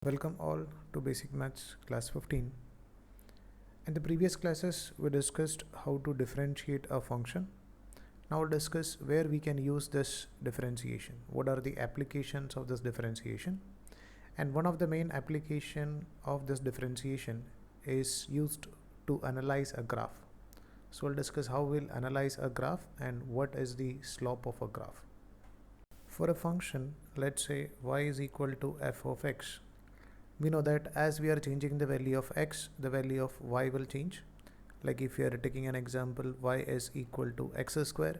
Welcome all to Basic Maths class 15. In the previous classes, we discussed how to differentiate a function. Now we'll discuss where we can use this differentiation. What are the applications of this differentiation? And one of the main application of this differentiation is used to analyze a graph. So we'll discuss how we'll analyze a graph and what is the slope of a graph. For a function, let's say y is equal to f of x. We know that as we are changing the value of x, the value of y will change. Like if you are taking an example, y is equal to x square.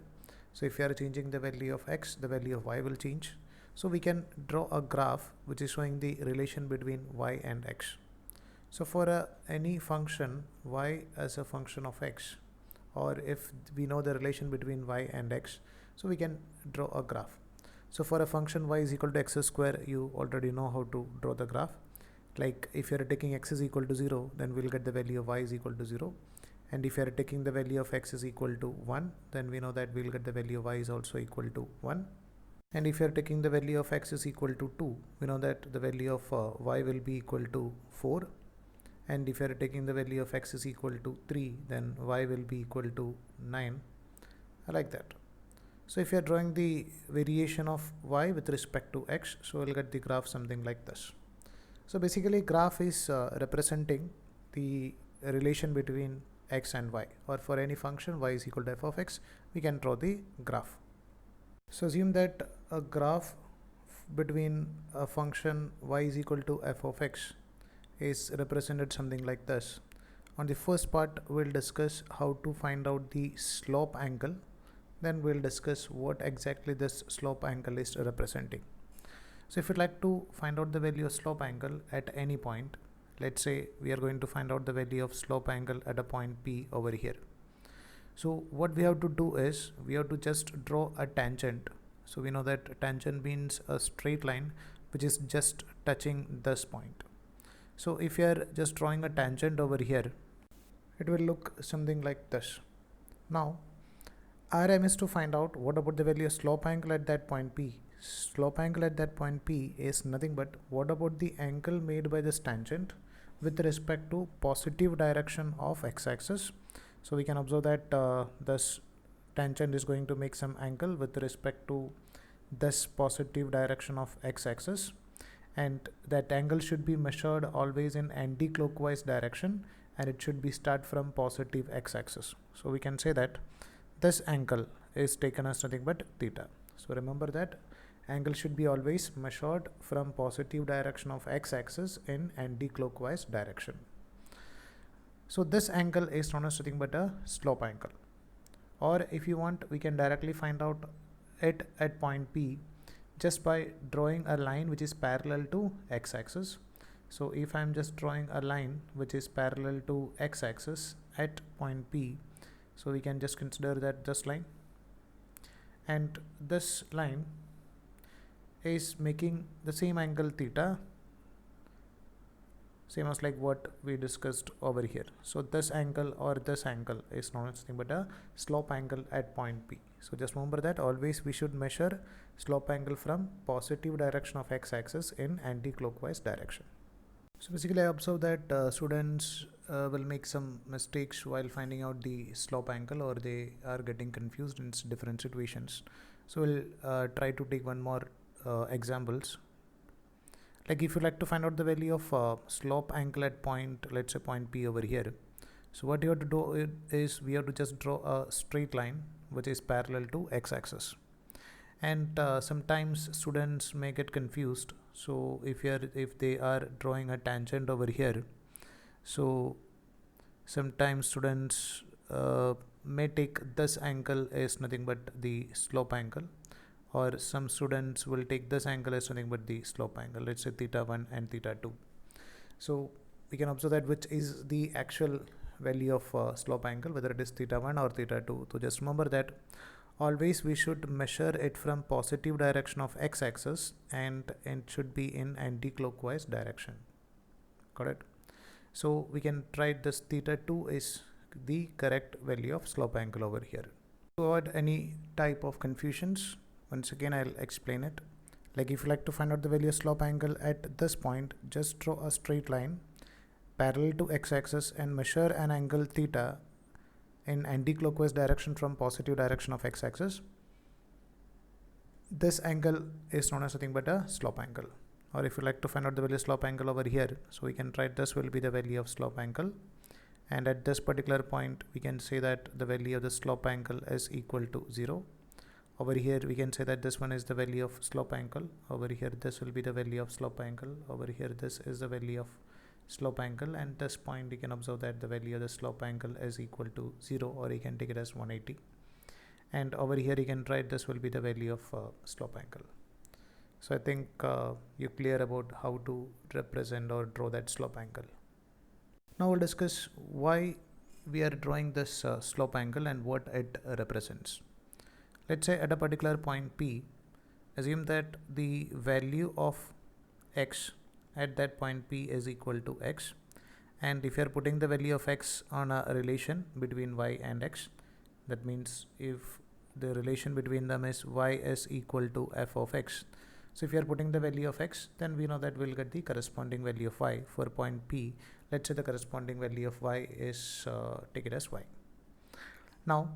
So if you are changing the value of x, the value of y will change. So we can draw a graph which is showing the relation between y and x. So for any function y as a function of x, or if we know the relation between y and x, so we can draw a graph. So for a function y is equal to x square, you already know how to draw the graph. Like if you are taking x is equal to 0, then we'll get the value of y is equal to 0. And if you are taking the value of x is equal to 1, then we know that we'll get the value of y is also equal to 1. And if you are taking the value of x is equal to 2, we know that the value of y will be equal to 4. And if you are taking the value of x is equal to 3, then y will be equal to 9. I like that. So if you are drawing the variation of y with respect to x, so we'll get the graph something like this. So basically graph is representing the relation between x and y, or for any function y is equal to f of x, we can draw the graph. So assume that a graph between a function y is equal to f of x is represented something like this. On the first part, we'll discuss how to find out the slope angle. Then we'll discuss what exactly this slope angle is representing. So if you'd like to find out the value of slope angle at any point, let's say we are going to find out the value of slope angle at a point P over here. So what we have to do is we have to just draw a tangent. So we know that tangent means a straight line which is just touching this point. So if you are just drawing a tangent over here, it will look something like this. Now our aim is to find out what about the value of slope angle at that point P. Slope angle at that point P is nothing but what about the angle made by this tangent with respect to positive direction of x-axis. So we can observe that this tangent is going to make some angle with respect to this positive direction of x-axis, and that angle should be measured always in anti-clockwise direction, and it should be start from positive x-axis. So we can say that this angle is taken as nothing but theta. So remember that angle should be always measured from positive direction of x-axis in anti-clockwise direction. So this angle is known as nothing but a slope angle. Or if you want, we can directly find out it at point P just by drawing a line which is parallel to x-axis. So if I'm just drawing a line which is parallel to x-axis at point P, so we can just consider that this line, and this line is making the same angle theta, same as like what we discussed over here. So this angle or this angle is known as nothing but a slope angle at point P. So just remember that always we should measure slope angle from positive direction of x-axis in anti-clockwise direction. So basically I observe that students will make some mistakes while finding out the slope angle, or they are getting confused in different situations. So we'll try to take one more examples. Like if you like to find out the value of slope angle at point, let's say point P over here. So what you have to do is we have to just draw a straight line which is parallel to x-axis. And sometimes students may get confused. So if they are drawing a tangent over here, so sometimes students may take this angle as nothing but the slope angle, or some students will take this angle as nothing but the slope angle, let's say theta 1 and theta 2. So we can observe that which is the actual value of slope angle, whether it is theta 1 or theta 2. So just remember that always we should measure it from positive direction of x-axis, and it should be in anti-clockwise direction. Got it? So we can try this theta 2 is the correct value of slope angle over here. To avoid any type of confusions, once again I'll explain it. Like if you like to find out the value of slope angle at this point, just draw a straight line parallel to x-axis and measure an angle theta in anti-clockwise direction from positive direction of x-axis. This angle is known as nothing but a slope angle. Or if you like to find out the value of slope angle over here, so we can write this will be the value of slope angle, and at this particular point we can say that the value of the slope angle is equal to 0. Over here we can say that this one is the value of slope angle. Over here this will be the value of slope angle. Over here this is the value of slope angle, and this point you can observe that the value of the slope angle is equal to 0, or you can take it as 180. And over here you can write this will be the value of slope angle. So I think you're clear about how to represent or draw that slope angle. Now we'll discuss why we are drawing this slope angle and what it represents. Let's say at a particular point P, assume that the value of x at that point P is equal to x, and if you are putting the value of x on a relation between y and x, that means if the relation between them is y is equal to f of x, so if you are putting the value of x, then we know that we'll get the corresponding value of y for point P. Let's say the corresponding value of y is take it as y. Now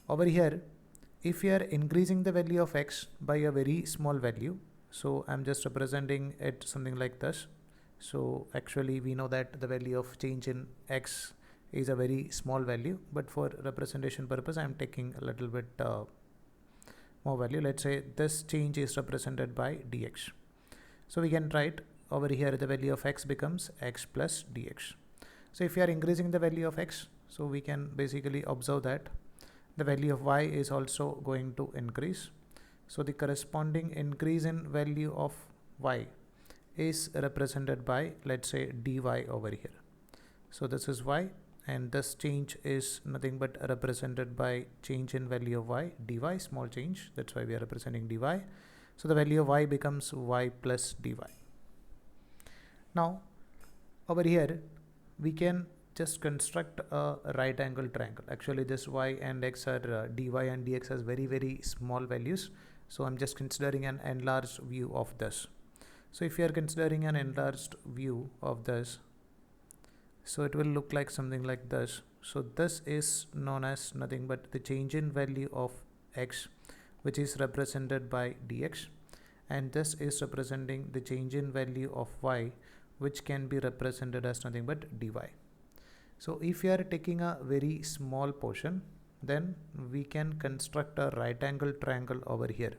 over here, if you are increasing the value of x by a very small value, so I'm just representing it something like this. So actually we know that the value of change in x is a very small value, but for representation purpose I'm taking a little bit more value. Let's say this change is represented by dx. So we can write over here the value of x becomes x plus dx. So if you are increasing the value of x, so we can basically observe that the value of y is also going to increase. So the corresponding increase in value of y is represented by, let's say, dy over here. So this is y, and this change is nothing but represented by change in value of y, dy, small change, that's why we are representing dy. So the value of y becomes y plus dy. Now over here we can just construct a right angle triangle. Actually this y and x are dy and dx as very small values, so I'm just considering an enlarged view of this. So if you are considering an enlarged view of this, so it will look like something like this. So this is known as nothing but the change in value of x, which is represented by dx, and this is representing the change in value of y, which can be represented as nothing but dy. So if you are taking a very small portion, then we can construct a right angle triangle over here.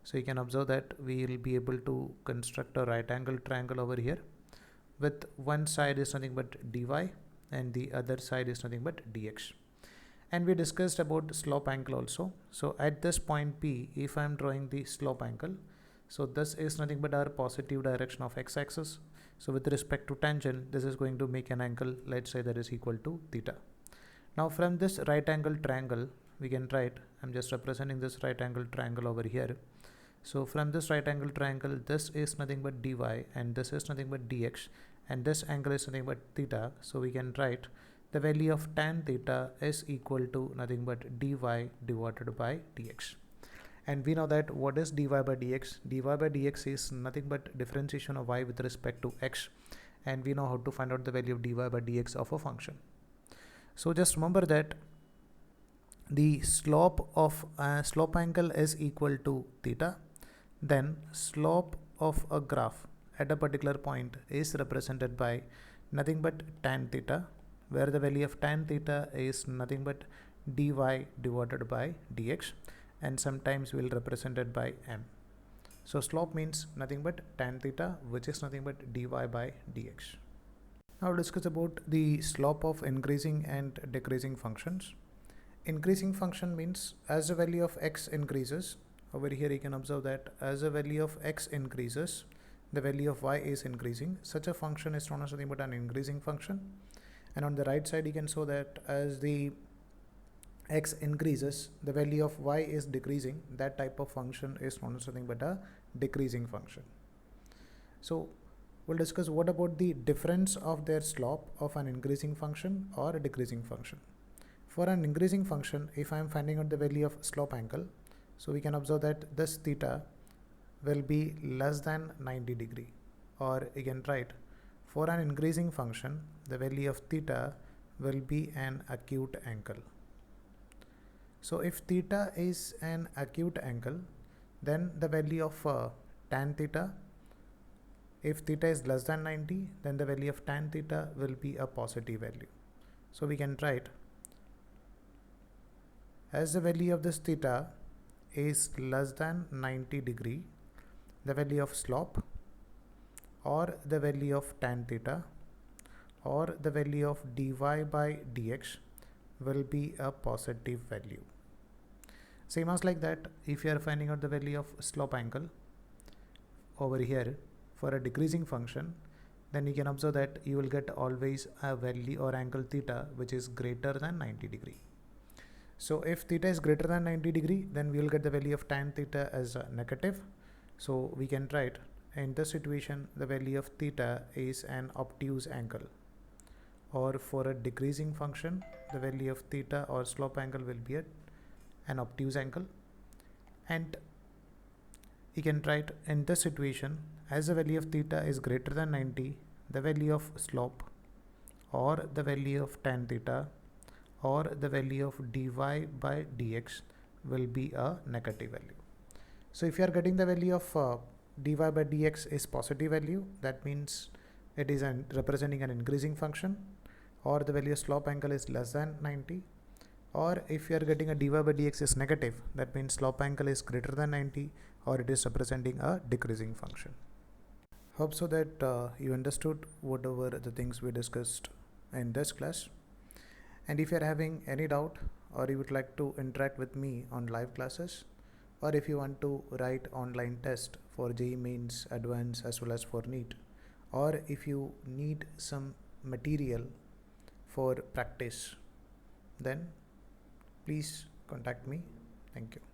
So you can observe that we will be able to construct a right angle triangle over here, with one side is nothing but dy and the other side is nothing but dx. And we discussed about slope angle also. So at this point P, if I am drawing the slope angle, so this is nothing but our positive direction of x-axis. So with respect to tangent, this is going to make an angle, let's say, that is equal to theta. Now from this right angle triangle, we can write, I'm just representing this right angle triangle over here. So from this right angle triangle, this is nothing but dy and this is nothing but dx, and this angle is nothing but theta. So we can write the value of tan theta is equal to nothing but dy divided by dx. And we know that what is dy by dx? Dy by dx is nothing but differentiation of y with respect to x, and we know how to find out the value of dy by dx of a function. So just remember that the slope of slope angle is equal to theta. Then slope of a graph at a particular point is represented by nothing but tan theta, where the value of tan theta is nothing but dy divided by dx, and sometimes we'll represent it by m. So slope means nothing but tan theta, which is nothing but dy by dx. Now we'll discuss about the slope of increasing and decreasing functions. Increasing function means as the value of x increases, over here you can observe that as the value of x increases, the value of y is increasing. Such a function is known as nothing but an increasing function. And on the right side you can show that as the x increases, the value of y is decreasing. That type of function is known as nothing but a decreasing function. So we'll discuss what about the difference of their slope of an increasing function or a decreasing function. For an increasing function, if I am finding out the value of slope angle, so we can observe that this theta will be less than 90 degree, or you can write for an increasing function the value of theta will be an acute angle. So if theta is an acute angle, then the value of tan theta, if theta is less than 90, then the value of tan theta will be a positive value. So we can write as the value of this theta is less than 90 degree, the value of slope or the value of tan theta or the value of dy by dx will be a positive value. Same as like that, if you are finding out the value of slope angle over here for a decreasing function, then you can observe that you will get always a value or angle theta which is greater than 90 degree. So if theta is greater than 90 degree, then we will get the value of tan theta as negative. So we can write in this situation the value of theta is an obtuse angle, or for a decreasing function the value of theta or slope angle will be an obtuse angle. And you can write in this situation as the value of theta is greater than 90, the value of slope or the value of tan theta or the value of dy by dx will be a negative value. So if you are getting the value of dy by dx is positive value, that means it is representing an increasing function, or the value of slope angle is less than 90, or if you are getting a dy by dx is negative, that means slope angle is greater than 90 or it is representing a decreasing function. Hope so that you understood whatever the things we discussed in this class. And if you are having any doubt, or you would like to interact with me on live classes, or if you want to write online test for JEE Mains, Advanced as well as for NEET, or if you need some material for practice, then please contact me. Thank you.